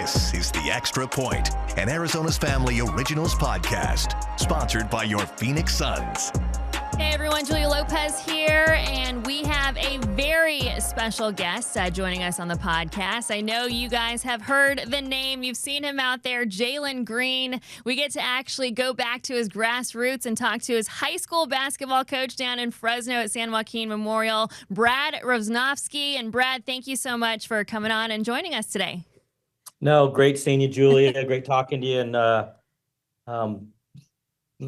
This is The Extra Point, an Arizona's Family Originals podcast, sponsored by your Phoenix Suns. Hey everyone, Julia Lopez here, and we have a very special guest joining us on the podcast. I know you guys have heard the name. You've seen him out there, Jalen Green. We get to actually go back to his grassroots and talk to his high school basketball coach down in Fresno at San Joaquin Memorial, Brad Roznovsky. And Brad, thank you so much for coming on and joining us today. No, great seeing you, Julia. Great talking to you, and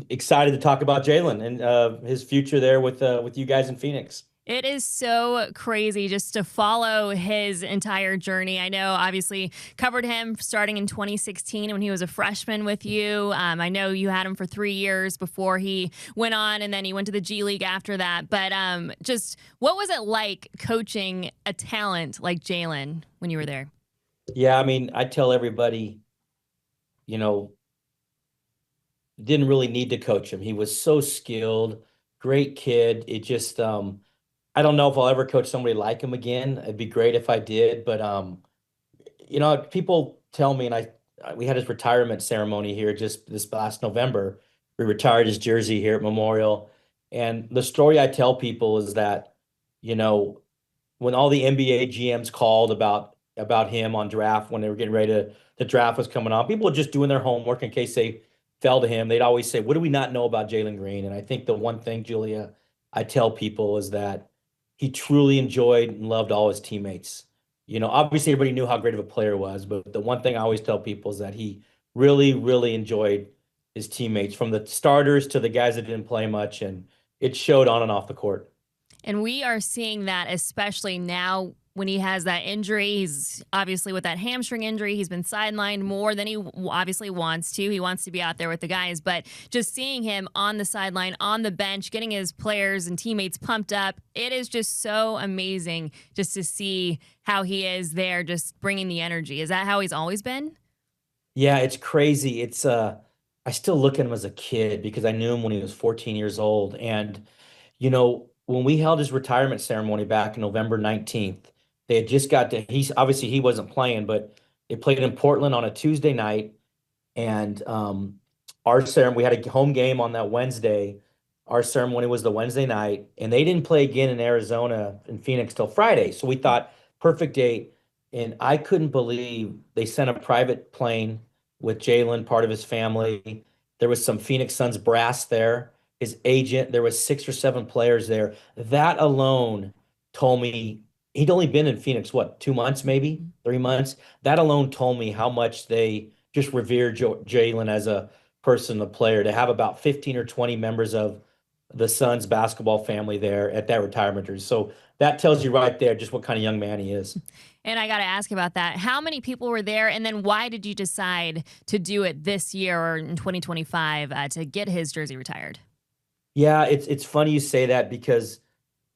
excited to talk about Jalen and his future there with you guys in Phoenix. It is so crazy just to follow his entire journey. I know, obviously, covered him starting in 2016 when he was a freshman with you. I know you had him for 3 years before he went on, and then he went to the G League after that. But just what was it like coaching a talent like Jalen when you were there? Yeah, I mean, I tell everybody, didn't really need to coach him. He was so skilled, great kid. It just, I don't know if I'll ever coach somebody like him again. It'd be great if I did, but people tell me, and we had his retirement ceremony here just this last November. We retired his jersey here at Memorial, and the story I tell people is that, when all the NBA GMs called about him on draft, when they were getting ready the draft was coming on, people were just doing their homework in case they fell to him. They'd always say, what do we not know about Jalen Green? And I think the one thing, Julia, I tell people is that he truly enjoyed and loved all his teammates. Obviously everybody knew how great of a player he was, but the one thing I always tell people is that he really, really enjoyed his teammates, from the starters to the guys that didn't play much, and it showed on and off the court. And we are seeing that especially now when he has that injury. He's obviously with that hamstring injury. He's been sidelined more than he obviously wants to. He wants to be out there with the guys, but just seeing him on the sideline, on the bench, getting his players and teammates pumped up, it is just so amazing just to see how he is there, just bringing the energy. Is that how he's always been? Yeah, it's crazy. It's I still look at him as a kid because I knew him when he was 14 years old. And, when we held his retirement ceremony back November 19th, they had just he wasn't playing, but they played in Portland on a Tuesday night. And our ceremony, we had a home game on that Wednesday. Our ceremony was the Wednesday night, and they didn't play again in Arizona, in Phoenix, till Friday. So we thought, perfect date. And I couldn't believe they sent a private plane with Jalen, part of his family. There was some Phoenix Suns brass there, his agent. There was 6 or 7 players there. That alone told me he'd only been in Phoenix, 2 months, maybe 3 months. That alone told me how much they just revere Jalen as a person, a player, to have about 15 or 20 members of the Suns basketball family there at that retirement jersey. So that tells you right there just what kind of young man he is. And I got to ask about that. How many people were there? And then why did you decide to do it this year or in 2025 to get his jersey retired? Yeah, it's funny you say that because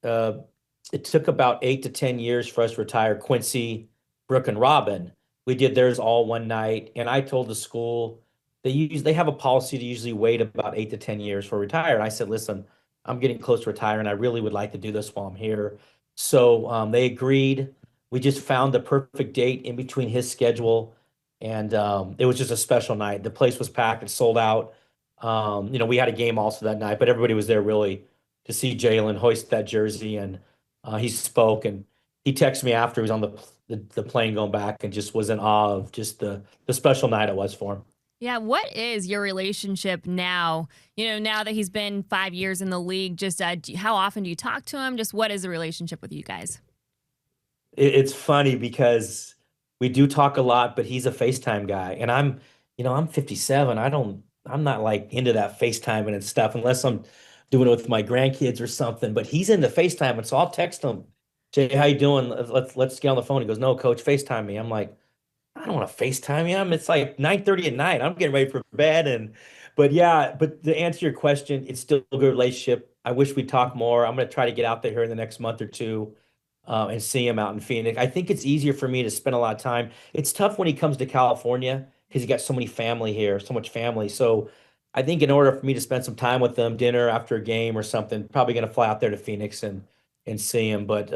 it took about 8 to 10 years for us to retire Quincy, Brooke, and Robin. We did theirs all one night, and I told the school they have a policy to usually wait about 8 to 10 years for retire. And I said, listen, I'm getting close to retiring. I really would like to do this while I'm here. So they agreed. We just found the perfect date in between his schedule, and it was just a special night. The place was packed and sold out. We had a game also that night, but everybody was there really to see Jalen hoist that jersey, and he spoke, and he texted me after he was on the plane going back and just was in awe of just the special night it was for him. Yeah, what is your relationship now? Now that he's been 5 years in the league, just how often do you talk to him? Just what is the relationship with you guys? It's funny because we do talk a lot, but he's a FaceTime guy, and I'm 57. I'm not like into that FaceTiming and stuff unless I'm doing it with my grandkids or something. But he's into FaceTime, and so I'll text him, Jay, how you doing? Let's get on the phone. He goes, no, coach, FaceTime me. I'm like, I don't want to FaceTime you. It's like 9:30 at night. I'm getting ready for bed. But to answer your question, it's still a good relationship. I wish we'd talk more. I'm going to try to get out there here in the next month or two and see him out in Phoenix. I think it's easier for me to spend a lot of time. It's tough when he comes to California because he got so many family here, so much family. So I think in order for me to spend some time with them, dinner after a game or something, probably going to fly out there to Phoenix and see him. But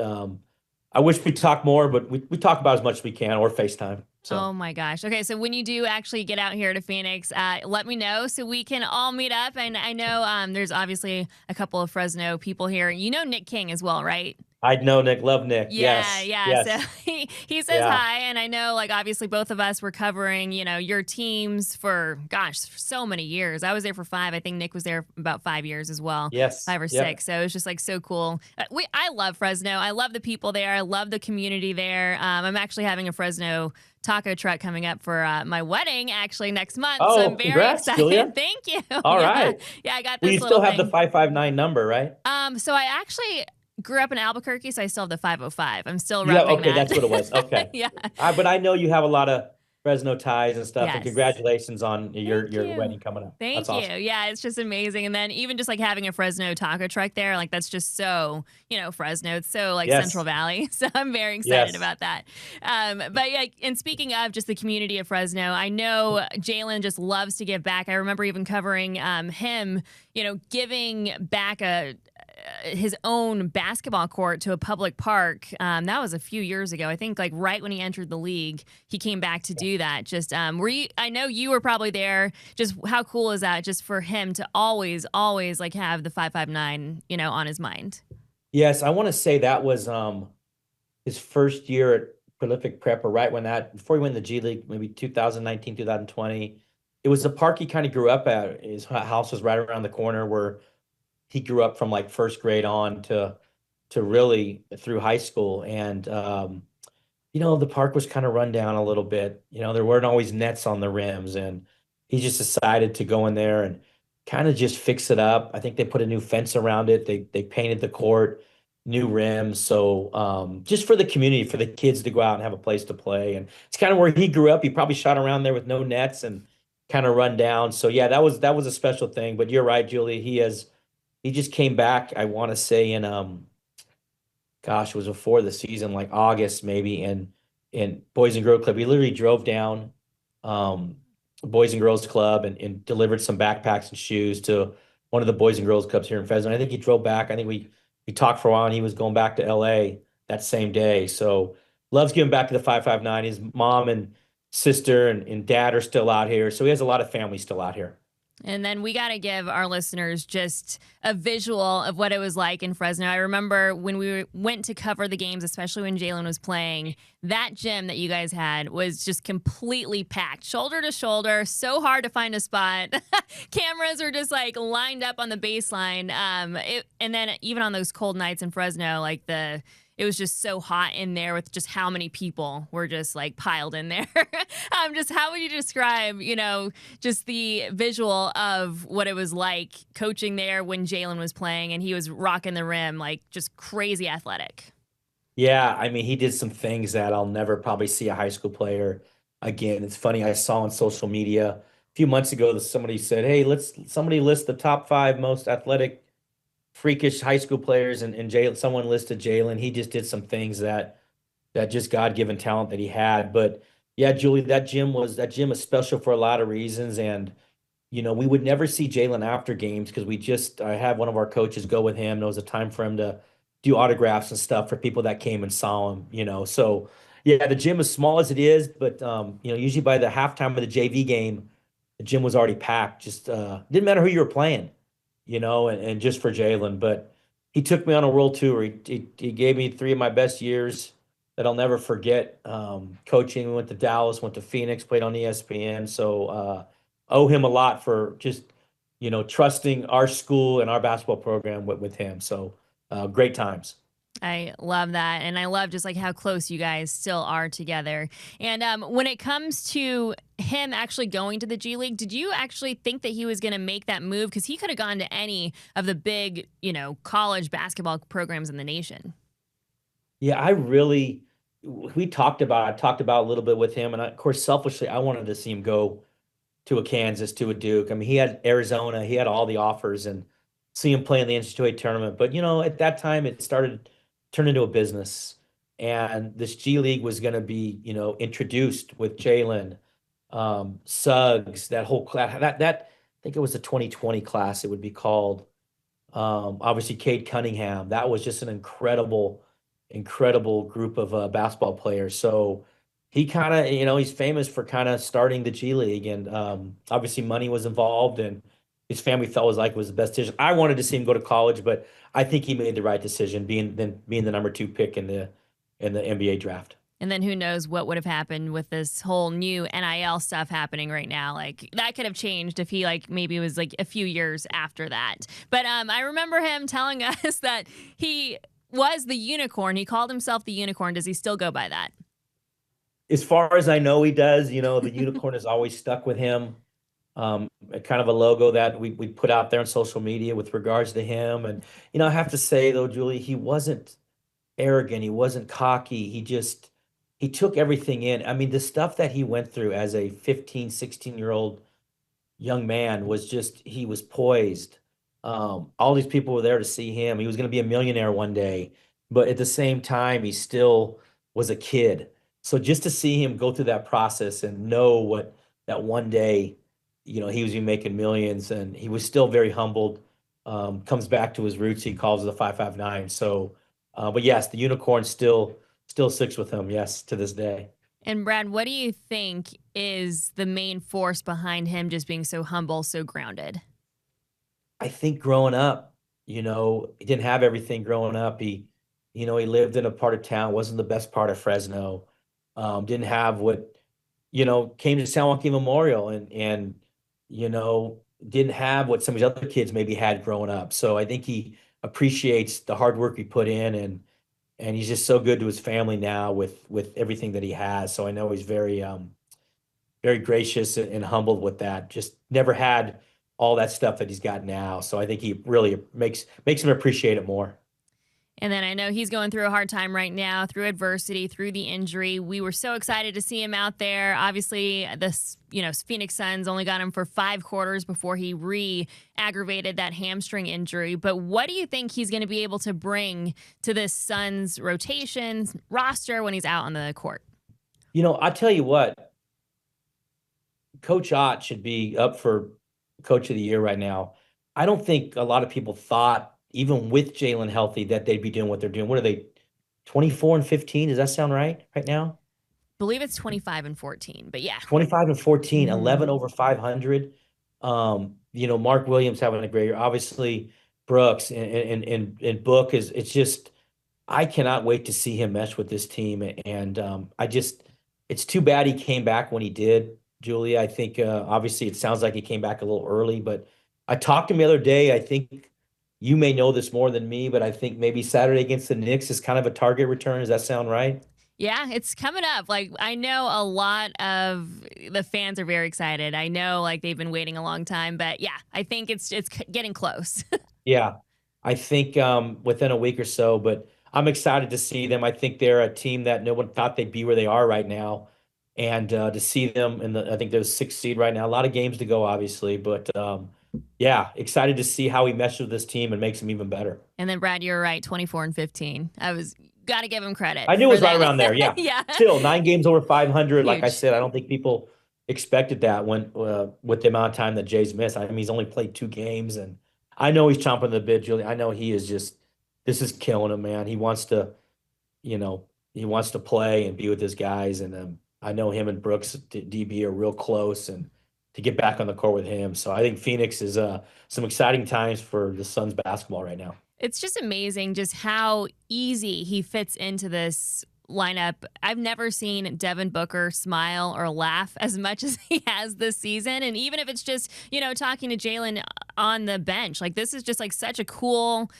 I wish we talk more, but we talk about as much as we can or FaceTime. Oh So my gosh. Okay, so when you do actually get out here to Phoenix, let me know so we can all meet up. And I know there's obviously a couple of Fresno people here. You know Nick King as well, right? I know Nick, love Nick. Yeah, Yes, yeah. So yes, he says yeah, hi, and I know like obviously both of us were covering, your teams for gosh, so many years. I was there for 5. I think Nick was there about 5 years as well, yes, 5 or 6. yep. So it's just like so cool. I love Fresno. I love the people there. I love the community there. I'm actually having a Fresno taco truck coming up for my wedding actually next month, so I'm Oh, very congrats, excited. Julia. Thank you. All Yeah, right. yeah. I got Well, this you little still have the thing. 559 number, right? So I actually grew up in Albuquerque, so I still have the 505. I'm still You have, repping okay, that. that's what it was. Okay. Yeah. But I know you have a lot of Fresno ties and stuff, and Yes. congratulations on Thank your you. wedding coming up. That's Thank you. awesome. Yeah, it's just amazing. And then even just like having a Fresno taco truck there, like that's just so, Fresno. It's so like Central Yes, Valley. So I'm very excited yes. about that. But yeah, and speaking of just the community of Fresno, I know Jalen just loves to give back. I remember even covering him, giving back his own basketball court to a public park. That was a few years ago. I think like right when he entered the league, he came back to do that. Just were you? I know you were probably there. Just how cool is that? Just for him to always like have the 559, on his mind. Yes, I want to say that was his first year at Prolific Prep, or right when before he went in the G League, maybe 2019, 2020. It was the park he kind of grew up at. His house was right around the corner where he grew up from like first grade on to really through high school. And the park was kind of run down a little bit. There weren't always nets on the rims, and he just decided to go in there and kind of just fix it up. I think they put a new fence around it. They painted the court, new rims. So just for the community, for the kids to go out and have a place to play. And it's kind of where he grew up. He probably shot around there with no nets and kind of run down. So yeah, that was a special thing. But you're right, Julie. He just came back, I want to say in gosh, it was before the season, like August maybe, in Boys and Girls Club. We literally drove down um Boys and Girls Club and delivered some backpacks and shoes to one of the Boys and Girls Clubs here in Fresno. I think he drove back. I think we talked for a while, and he was going back to LA that same day. So loves giving back to the 559. His mom and sister and dad are still out here. So he has a lot of family still out here. And then we got to give our listeners just a visual of what it was like in Fresno. I remember when we went to cover the games, especially when Jalen was playing, that gym that you guys had was just completely packed, shoulder to shoulder, so hard to find a spot. Cameras were just like lined up on the baseline. And then even on those cold nights in Fresno, it was just so hot in there with just how many people were just like piled in there. Just how would you describe, just the visual of what it was like coaching there when Jalen was playing and he was rocking the rim, like just crazy athletic? Yeah, I mean, he did some things that I'll never probably see a high school player again. It's funny, I saw on social media a few months ago that somebody said, "Hey, somebody list the top 5 most athletic, freakish high school players," and Jalen, someone listed Jalen. He just did some things that just God-given talent that he had. But yeah, Julie, that gym is special for a lot of reasons. And we would never see Jalen after games because I had one of our coaches go with him. There was a time for him to do autographs and stuff for people that came and saw him. So yeah, the gym is small as it is, but usually by the halftime of the JV game, the gym was already packed. Just didn't matter who you were playing, and just for Jalen. But he took me on a world tour. He gave me 3 of my best years that I'll never forget. Coaching, we went to Dallas, went to Phoenix, played on ESPN. So owe him a lot for just trusting our school and our basketball program with him. So great times. I love that. And I love just like how close you guys still are together. And when it comes to him actually going to the G League, did you actually think that he was going to make that move? Because he could have gone to any of the big, college basketball programs in the nation. Yeah, I talked about a little bit with him. And of course, selfishly, I wanted to see him go to a Kansas, to a Duke. I mean, he had Arizona, he had all the offers, and see him play in the NCAA tournament. But at that time, it started turn into a business, and this G League was going to be introduced with Jalen, Suggs, that whole class. That I think it was the 2020 class. It would be called. Obviously, Cade Cunningham. That was just an incredible incredible group of basketball players. So he kind of, he's famous for kind of starting the G League, and obviously money was involved, and his family felt was like it was the best decision. I wanted to see him go to college, but I think he made the right decision being the number 2 pick in the NBA draft. And then who knows what would have happened with this whole new NIL stuff happening right now. Like that could have changed if he like maybe it was like a few years after that. But I remember him telling us that he was the unicorn. He called himself the unicorn. Does he still go by that? As far as I know, he does. The unicorn has always stuck with him. Kind of a logo that we put out there on social media with regards to him. And, I have to say, though, Julie, he wasn't arrogant. He wasn't cocky. He took everything in. I mean, the stuff that he went through as a 15, 16-year-old young man was just, he was poised. All these people were there to see him. He was going to be a millionaire one day, but at the same time, he still was a kid. So just to see him go through that process and know what that one day, he was making millions, and he was still very humbled. Comes back to his roots. He calls it the 559. So, but yes, the unicorn still sticks with him. Yes, to this day. And Brad, what do you think is the main force behind him just being so humble, so grounded? I think growing up, he didn't have everything growing up. He lived in a part of town, wasn't the best part of Fresno. Didn't have what, came to San Joaquin Memorial and, didn't have what some of his other kids maybe had growing up. So I think he appreciates the hard work he put in, and he's just so good to his family now with everything that he has. So I know he's very gracious and humbled with that. Just never had all that stuff that he's got now. So I think he really makes him appreciate it more. And then I know he's going through a hard time right now, through adversity, through the injury. We were so excited to see him out there. Obviously, this, Phoenix Suns only got him for 5 quarters before he re-aggravated that hamstring injury. But what do you think he's going to be able to bring to this Suns rotation roster when he's out on the court? I tell you what, Coach Ott should be up for Coach of the Year right now. I don't think a lot of people thought, even with Jalen healthy, that they'd be doing what they're doing. What are they, 24 and 15? Does that sound right now? Believe it's 25 and 14, but yeah. 25 and 14, 11 over 500. Mark Williams having a great year. Obviously, Brooks and Book it's just, I cannot wait to see him mesh with this team. And it's too bad he came back when he did, Julia. I think, obviously, it sounds like he came back a little early, but I talked to him the other day. I think you may know this more than me, but I think maybe Saturday against the Knicks is kind of a target return. Does that sound right? Yeah, it's coming up. Like, I know a lot of the fans are very excited. I know, like, they've been waiting a long time, but yeah, I think it's getting close. Yeah, I think within a week or so, but I'm excited to see them. I think they're a team that no one thought they'd be where they are right now. And to see them I think they're 6th seed right now. A lot of games to go, obviously, but yeah, excited to see how he meshes with this team and makes them even better. And then, Brad, you're right, 24 and 15. Got to give him credit. I knew it was right around there. Yeah. Yeah. Still 9 games over 500. Huge. Like I said, I don't think people expected that when with the amount of time that Jay's missed. I mean, he's only played 2 games, and I know he's chomping the bit, Julie. I know he is this is killing him, man. He wants to, he wants to play and be with his guys. And I know him and Brooks, DB, are real close, and to get back on the court with him. So I think Phoenix is some exciting times for the Suns basketball right now. It's just amazing just how easy he fits into this lineup. I've never seen Devin Booker smile or laugh as much as he has this season. And even if it's just, talking to Jalen on the bench, like this is just like such a cool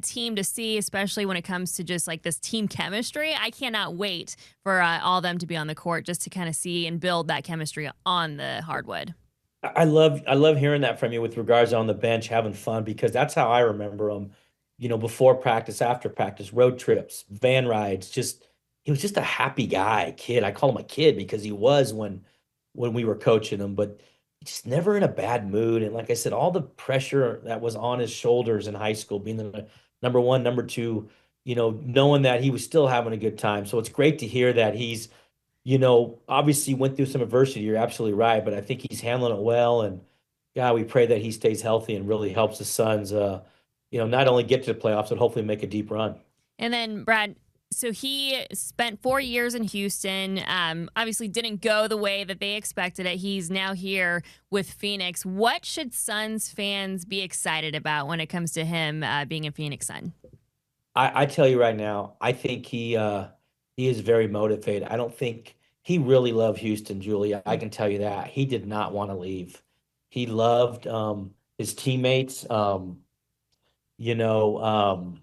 team to see, especially when it comes to just like this team chemistry. I cannot wait for all of them to be on the court just to kind of see and build that chemistry on the hardwood. I love hearing that from you with regards on the bench, having fun, because that's how I remember him. Before practice, after practice, road trips, van rides. He was just a happy guy, kid. I call him a kid because he was when we were coaching him, but just never in a bad mood. And like I said, all the pressure that was on his shoulders in high school, being the number 1, number 2, knowing that he was still having a good time. So it's great to hear that he's, obviously went through some adversity. You're absolutely right, but I think he's handling it well. And God, we pray that he stays healthy and really helps the Suns, not only get to the playoffs, but hopefully make a deep run. And then, Brad, So he spent 4 years in Houston. Obviously didn't go the way that they expected it. He's now here with Phoenix. What should Suns fans be excited about when it comes to him being a Phoenix Sun? I tell you right now, I think he is very motivated. I don't think he really loved Houston, Julia. I can tell you that. He did not want to leave. He loved his teammates. You know,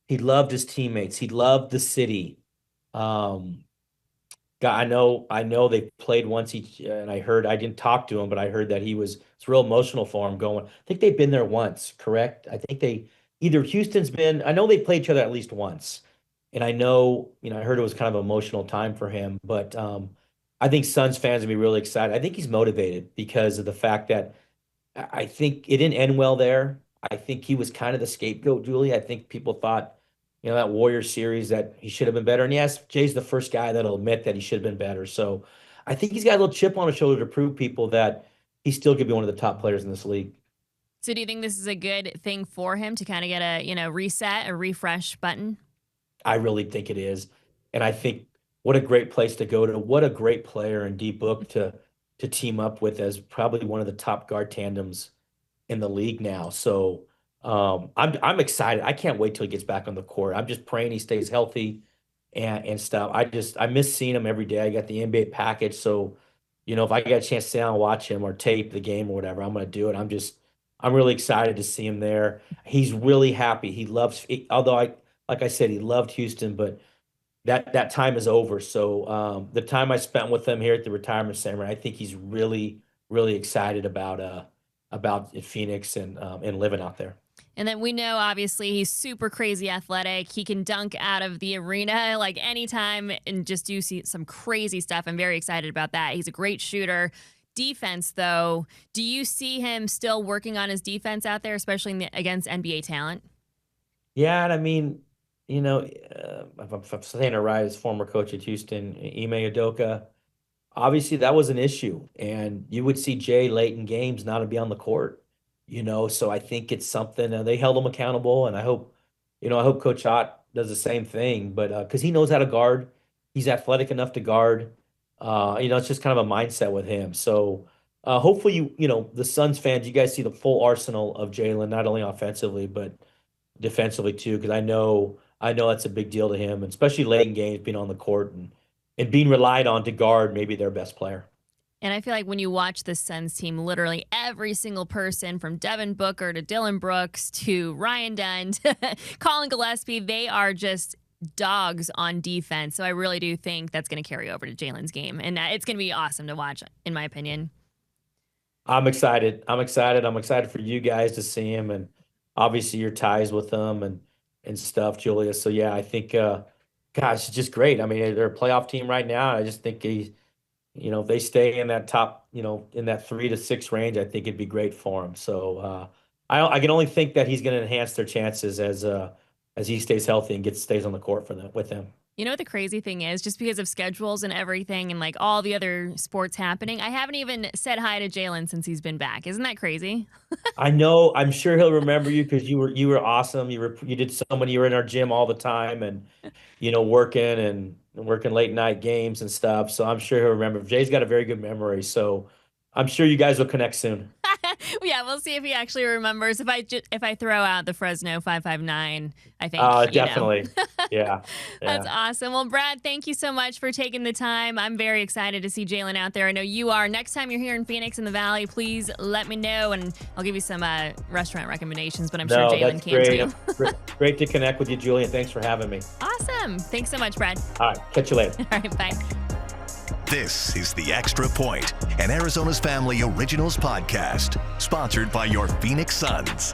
he loved his teammates. He loved the city. Um, God, I know they played once each, and I didn't talk to him, but I heard that it's real emotional for him going. I think they've been there once, correct? I think either Houston's been, I know they played each other at least once. And I know, I heard it was kind of an emotional time for him, but I think Suns fans will be really excited. I think he's motivated because of the fact that I think it didn't end well there. I think he was kind of the scapegoat, Julie. I think people thought, that Warriors series that he should have been better. And yes, Jay's the first guy that'll admit that he should have been better. So I think he's got a little chip on his shoulder to prove people that he still could be one of the top players in this league. So do you think this is a good thing for him to kind of get a, reset, a refresh button? I really think it is. And I think what a great place to go to. What a great player in D Book to team up with as probably one of the top guard tandems in the league now. So I'm excited. I can't wait till he gets back on the court. I'm just praying he stays healthy and stuff. I miss seeing him every day. I got the NBA package, so if I get a chance to sit down and watch him or tape the game or whatever, I'm gonna do it. I'm really excited to see him there. He's really happy. He loves, although like I said, he loved Houston, but that time is over. So the time I spent with him here at the retirement ceremony, I think he's really, really excited about Phoenix and living out there. And then we know, obviously, he's super crazy athletic. He can dunk out of the arena like anytime and just do some crazy stuff. I'm very excited about that. He's a great shooter. Defense, though, do you see him still working on his defense out there, especially against NBA talent? Yeah, and I mean, if I'm saying it right, as former coach at Houston, Ime Udoka, obviously that was an issue. And you would see Jay late in games not to be on the court. So I think it's something they held him accountable, and I hope Coach Ott does the same thing. But because he knows how to guard, he's athletic enough to guard. It's just kind of a mindset with him. So hopefully, the Suns fans, you guys see the full arsenal of Jalen, not only offensively but defensively too. Because I know that's a big deal to him, and especially late in games, being on the court and being relied on to guard maybe their best player. And I feel like when you watch the Suns team, literally every single person from Devin Booker to Dylan Brooks to Ryan Dunn to Colin Gillespie, they are just dogs on defense. So I really do think that's going to carry over to Jalen's game. And it's going to be awesome to watch, in my opinion. I'm excited. I'm excited for you guys to see him, and obviously your ties with them and stuff, Julia. So, yeah, I think, gosh, it's just great. I mean, they're a playoff team right now. I just think if they stay in that top, in that 3 to 6 range, I think it'd be great for them. So I can only think that he's going to enhance their chances as he stays healthy and stays on the court with them. You know what the crazy thing is? Just because of schedules and everything and like all the other sports happening, I haven't even said hi to Jalen since he's been back. Isn't that crazy? I know. I'm sure he'll remember you because you were awesome. You did so many. You were in our gym all the time and working late night games and stuff. So I'm sure he'll remember. Jay's got a very good memory, so I'm sure you guys will connect soon. Yeah, we'll see if he actually remembers. If I throw out the Fresno 559, I think. Definitely. Yeah. That's awesome. Well, Brad, thank you so much for taking the time. I'm very excited to see Jalen out there. I know you are. Next time you're here in Phoenix in the Valley, please let me know, and I'll give you some restaurant recommendations. But I'm sure Jalen can too. Great to connect with you, Julian. Thanks for having me. Awesome. Thanks so much, Brad. All right. Catch you later. All right. Bye. This is The Extra Point, an Arizona's Family Originals podcast, sponsored by your Phoenix Suns.